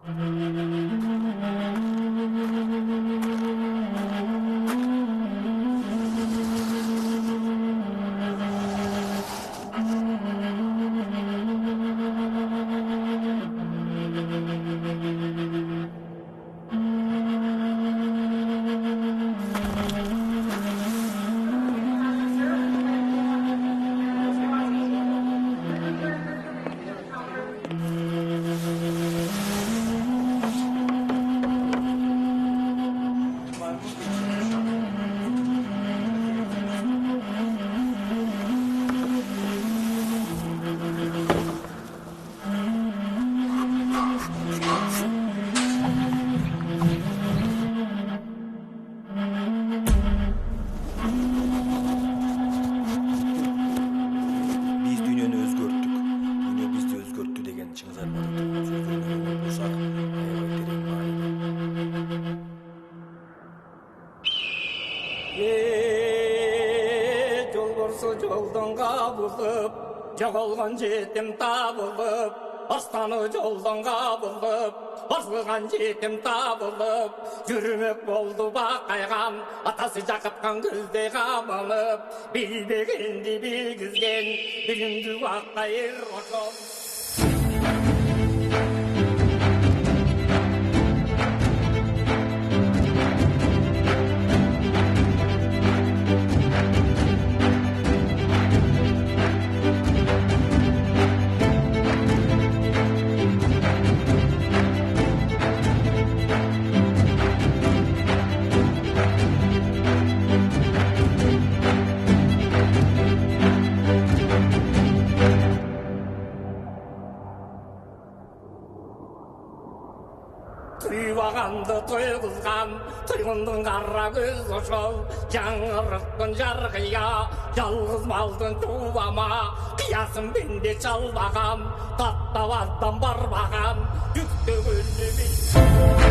Biz dünyаны өзгөрттүк. Dünya бизди өзгөрттү деген Чыңгыз Айтматовдун сөздөрүнөн болсак, аябай терең маани. Жолборсу жолдон кабылып, жоголгон жетим табылып, Астаны жолдон кабылып, басылган жетим табылып, жүрмөк болду бакайган, атасы жакыткан көздөй камалып, билбегенди билгизген, бүгүндү бакайыр ошол. Туйбаганды тойгузган, туйгундун кара көз ошол, жаңырыктын жаргыя, жалгыз малдын туубама, кыясын бенде чалбаган, таттабаздан барбаган, жүктөгөнү